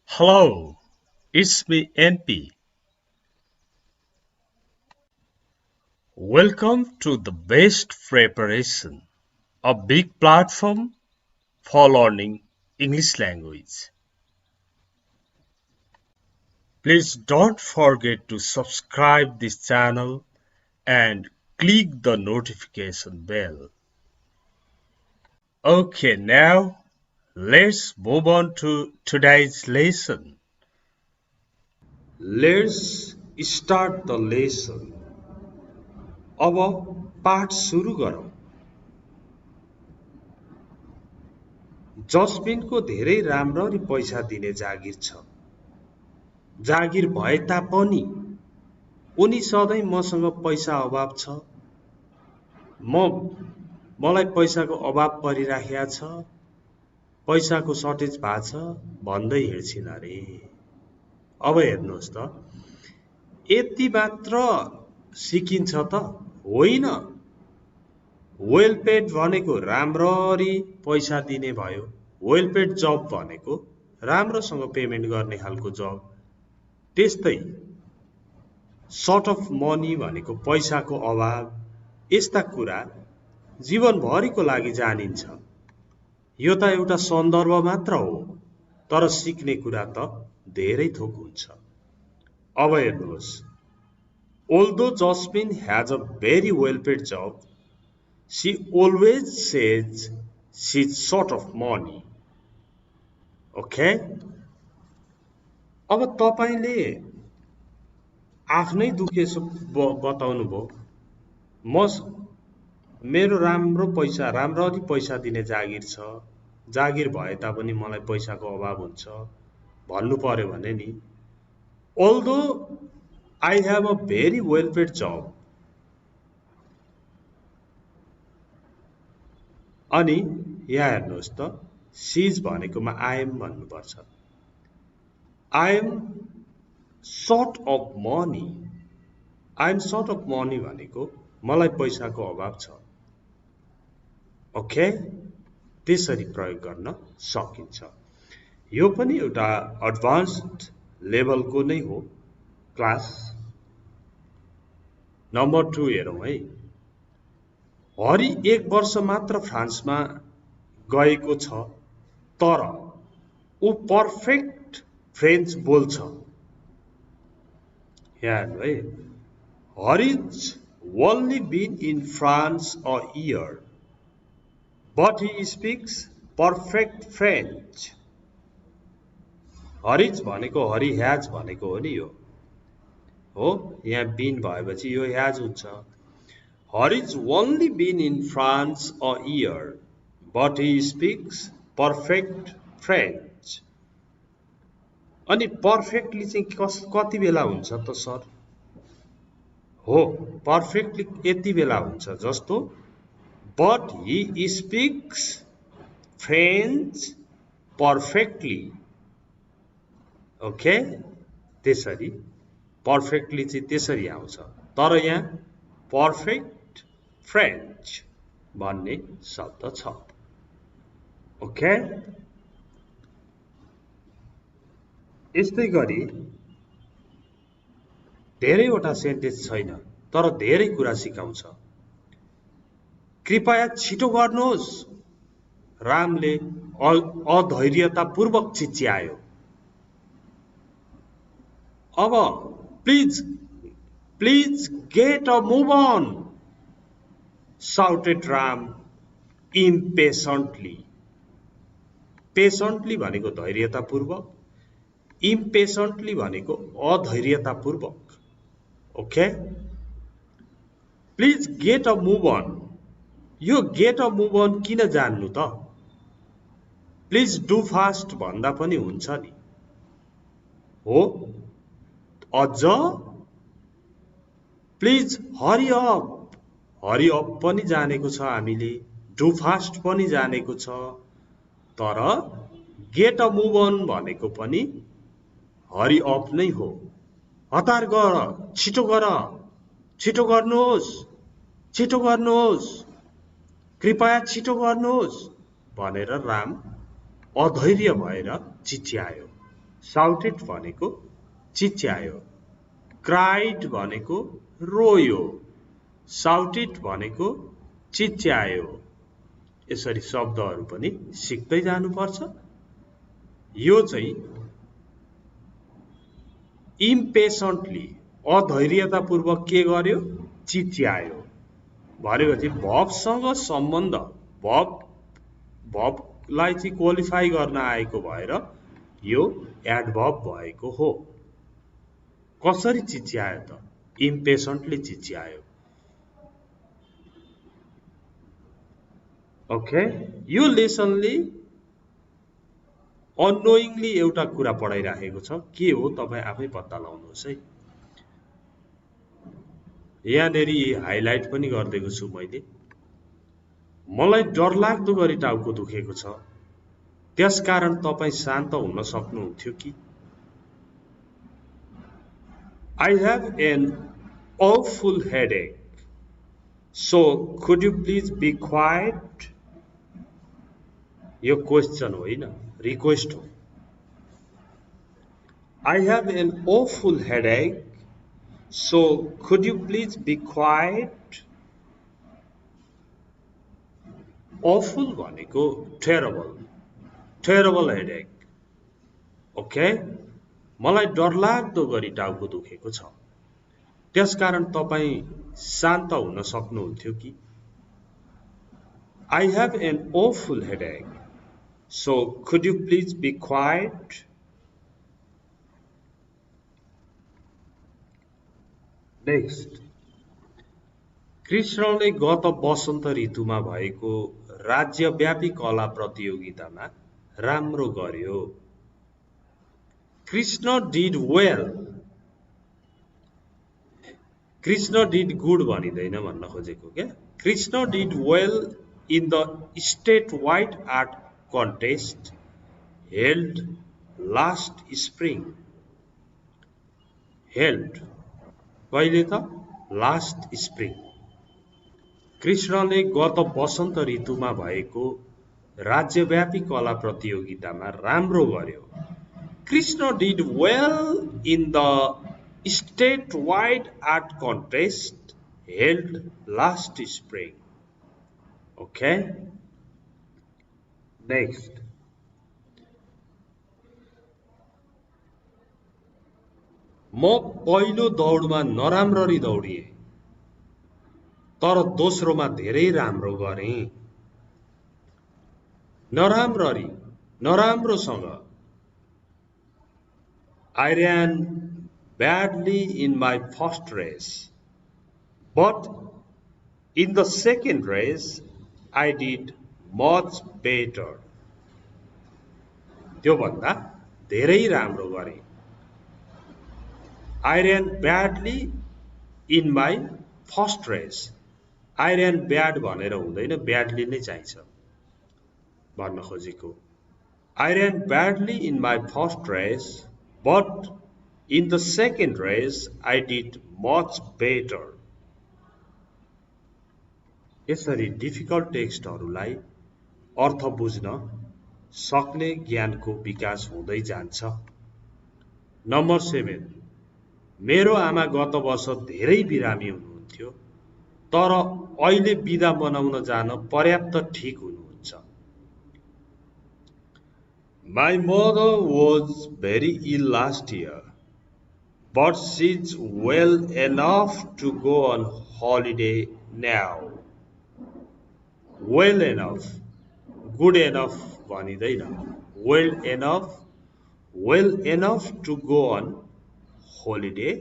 Hello, it's me NP. Welcome to the Best Preparation, a big platform for learning English language. Please don't forget to subscribe this channel and click the notification bell. Okay, now let's move on to today's lesson. Let's start the lesson. अब पाठ सुरु गरौँ। जसपिनको धेरै राम्ररी पैसा दिने जागिर छ। जागिर भए तापनि उनी सधैँ मसँग पैसा अभाव छ। मलाई पैसाको अभाव परिराखेको छ। पैसाको सर्टेज भएको छ भन्दै हिँड्छिन् अरे। अब हेर्नुहोस् त, यति मात्र सिकिन्छ त होइन। वेल पेड भनेको राम्ररी पैसा दिने भयो। वेल पेड जब भनेको राम्रोसँग पेमेन्ट गर्ने खालको जब। त्यस्तै सर्ट अफ मनी भनेको पैसाको अभाव। यस्ता कुरा जीवनभरिको लागि जानिन्छ। यो त एउटा सन्दर्भ मात्र हो, तर सिक्ने कुरा त धेरै थोक हुन्छ। अब हेर्नुहोस्, although Jasmine has a very well paid job, she always says she's short of money. Okay? अब तपाईले आफ्नै दुखेसो बताउनु भयो। मेरो राम्ररी पैसा दिने जागिर छ। जागिर भए तापनि मलाई पैसाको अभाव हुन्छ भन्नु पर्यो भने नि, although I have a very well paid job, अनि यहाँ हेर्नुहोस् त, she's भनेकोमा I am भन्नुपर्छ। I am short of money. I am short of money भनेको मलाई पैसाको अभाव छ। ओके, त्यसरी प्रयोग गर्न सकिन्छ। यो पनि एउटा एडभान्स्ड लेभलको नै हो। क्लास नम्बर 2 हेरौँ है। हरि 1 वर्ष मात्र फ्रान्समा गएको छ, तर ऊ पर्फेक्ट फ्रेन्च बोल्छ। यहाँ हेर्नु है, हरिज only been in France a year, but he speaks perfect French. हरिज भनेको हरि ह्याज भनेको हो नि यो हो। यहाँ बिन भएपछि यो ह्याज हुन्छ। हरिज only been in France a year, but he speaks perfect French. अनि पर्फेक्टली चाहिँ कति बेला हुन्छ त सर? हो, पर्फेक्टली यति बेला हुन्छ जस्तो but he speaks French perfectly. Okay, त्यसरी पर्फेक्टली चाहिँ त्यसरी आउँछ। तर यहाँ पर्फेक्ट फ्रेन्च भन्ने शब्द छ। ओके, यस्तै गरी धेरैवटा सेन्टेन्स छैन, तर धेरै कुरा सिकाउँछ। कृपया छिटो गर्नुहोस्, रामले अधैर्यतापूर्वक चिच्यायो। अब please get a move on, shouted Ram impatiently. Patiently भनेको धैर्यतापूर्वक, इम्पेशेन्टली भनेको अधैर्यतापूर्वक। Okay, please get a move on. यो गेट अ मुभ अन किन जान्नु त? प्लिज डु फास्ट भन्दा पनि हुन्छ नि हो। अझ प्लिज हरि अप पनि जानेको छ हामीले, डु फास्ट पनि जानेको छ, तर गेट अ मुभ अन भनेको पनि हरि अप नै हो। हतार गर, छिटो गर, छिटो गर्नुहोस्, कृपया छिटो गर्नुहोस् भनेर राम अधैर्य भएर चिच्यायो। Shouted भनेको चिच्यायो, cried भनेको रोयो, shouted भनेको चिच्यायो। यसरी शब्दहरू पनि सिक्दै जानुपर्छ। यो चाहिँ इम्पेशन्टली अधैर्यतापूर्वक के गर्यो? चिच्यायो भनेपछि भबसँग सम्बन्ध भबलाई चाहिँ क्वालिफाई गर्न आएको भएर यो एडभर्ब भएको हो। कसरी चिच्यायो त? इम्पेशन्टली चिच्यायो। ओके, यो लेसनले अननोइङली एउटा कुरा पढाइराखेको छ। के हो तपाईँ आफै पत्ता लगाउनुहोस् है। यहाँनेरि हाइलाइट पनि गरिदिएको छु मैले। मलाई डरलाग्दो गरी टाउको दुखेको छ, त्यसकारण तपाईँ शान्त हुन सक्नुहुन्थ्यो कि? I have an awful headache, so could you please be quiet? यो क्वेश्चन होइन, रिक्वेस्ट हो। I have an awful headache, so could you please be quiet? Awful भनेको terrible headache। ओके, मलाई डरलाग्दो गरी टाउको दुखेको छ, त्यसकारण तपाईँ शान्त हुन सक्नुहुन्थ्यो कि? I have an awful headache, so could you please be quiet? Next, कृष्णले गत वसन्त ऋतुमा भएको राज्यव्यापी कला प्रतियोगितामा राम्रो गर्यो। Krishna did well, Krishna did good भनिँदैन भन्न खोजेको क्या। Krishna did well in the state wide art contest held last spring. Held कहिले त? Last spring. कृष्णले गत वसन्त ऋतुमा भएको राज्यव्यापी कला प्रतियोगितामा राम्रो गर्यो। Krishna did well in the state wide art contest held last spring. Okay, next, म पहिलो दौडमा नराम्ररी दौडिएँ, तर दोस्रोमा धेरै राम्रो गरेँ। नराम्ररी, नराम्रोसँग। I ran badly in my first race, but in the second race I did much better. त्यो भन्दा धेरै राम्रो गरेँ। I ran badly in my first race. I ran bad भनेर हुँदैन, badly नै चाहिन्छ भन्न खोजेको। I ran badly in my first race, but in the second race I did much better. यसरी डिफिकल्ट टेक्स्टहरूलाई अर्थ बुझ्न सक्ने ज्ञानको विकास हुँदै जान्छ। नम्बर 7, मेरो आमा गत वर्ष धेरै बिरामी हुनुहुन्थ्यो, तर अहिले बिदा मनाउन जान पर्याप्त ठीक हुनुहुन्छ। My mother was very ill last year, but she's well enough to go on holiday now. Well enough, good enough भनिँदैन, well enough to go on holiday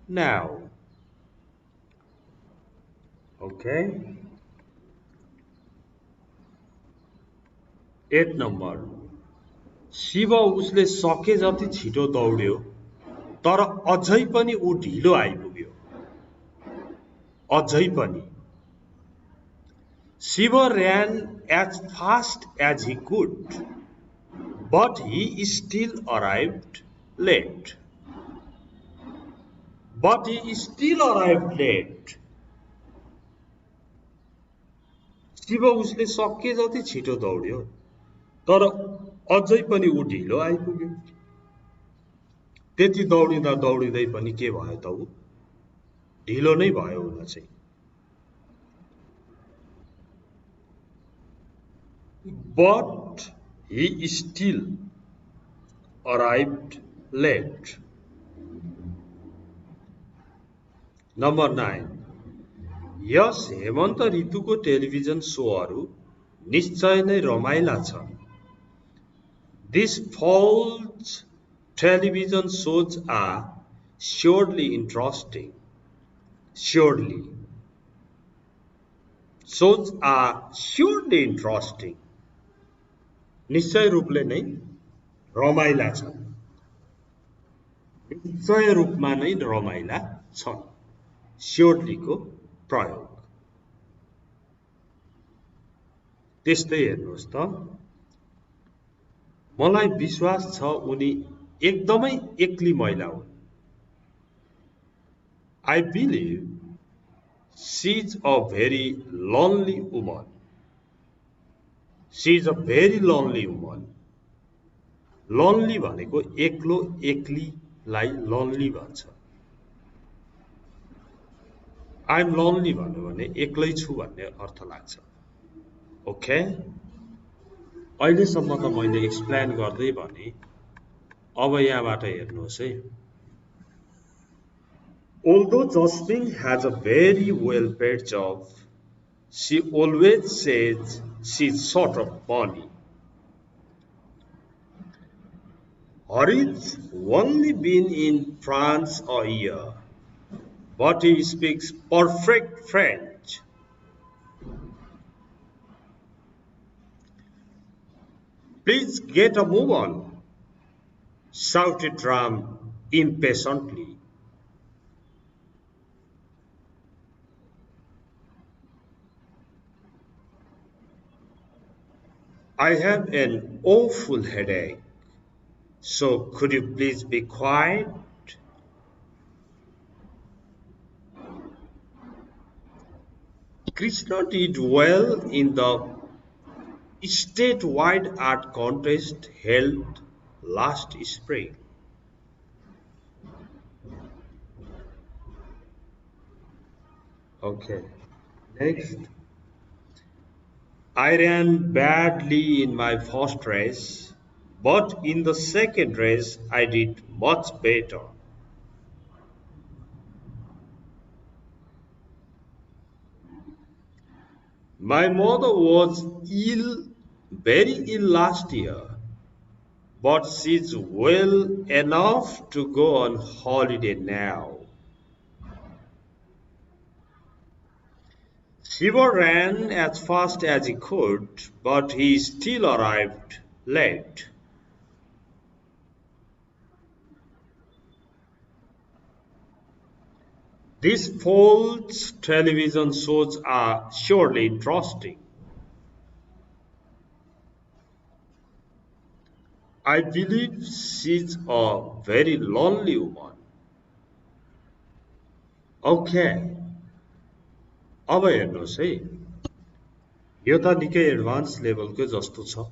now. Okay, 8 number, Shiv उसले सके जति छिटो दौड्यो, तर अझै पनि ऊ ढिलो आइपुग्यो। अझै पनि। Shiv ran as fast as he could, but he still arrived late. But he still arrived late. Shiv उसले सके जति छिटो दौड्यो, तर अझै पनि ऊ ढिलो आइपुग्यो। त्यति दौडिँदा दौडिँदै पनि के भयो त उ ढिलो नै भयो हुन चाहिँ। But he still arrived late. Number 9. यस हेमन्त ऋतुको टेलिभिजन सोहरू निश्चय नै रमाइला छन्। This fall's television shows are surely interesting. Surely. Shows are surely interesting. निश्चय रूपले नै रमाइला छन्। निश्चय रूपमा नै रमाइला छन्। Surely को प्रयोग। त्यस्तै हेर्नुहोस् त, मलाई विश्वास छ उनी एकदमै एक्ली महिला हुन्। I believe she's a very lonely woman. She's a very lonely woman. Lonely भनेको एक्लो एक्लीलाई lonely भन्छ। I'm lonely भन्यो भने एक्लै छु भन्ने अर्थ लाग्छ। ओके, अहिलेसम्म त मैले एक्सप्लेन गर्दै भने, अब यहाँबाट हेर्नुहोस् है। Although Jasmine has a very well-paid job, she always says she's short of money. Harit's only been in France a year, but he speaks perfect French. Please get a move on, shouted Ram impatiently. I have an awful headache, so could you please be quiet? Krishna did well in the statewide art contest held last spring. Okay, next. I ran badly in my first race, but in the second race I did much better. My mother was very ill last year, but she's well enough to go on holiday now. Shiva ran as fast as he could, but he still arrived late. This fall's television shows are surely interesting. I believe she's a very lonely woman. Okay. अब हेर्नुहोस् है, यो त निकै advance लेभलको जस्तो छ।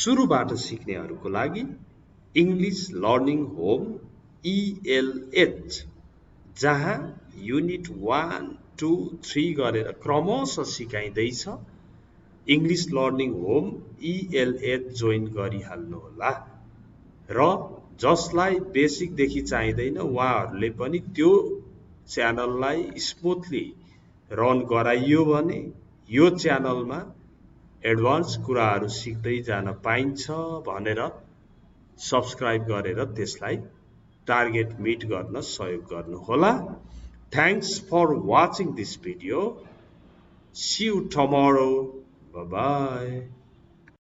सुरुबाट सिक्नेहरूको लागि इङ्ग्लिस लर्निङ होम ELH, जहाँ युनिट 1, 2, 3 गरेर क्रमशः सिकाइँदैछ। English learning home ELH join गरिहाल्नुहोला र जसलाई बेसिकदेखि चाहिँदैन उहाँहरूले पनि त्यो च्यानललाई स्मुथली रन गराइयो भने यो च्यानलमा एडभान्स कुराहरू सिक्दै जान पाइन्छ भनेर सब्स्क्राइब गरेर त्यसलाई टार्गेट मिट गर्न सहयोग गर्नुहोला। Thanks for watching this video. See you tomorrow. Bye-bye.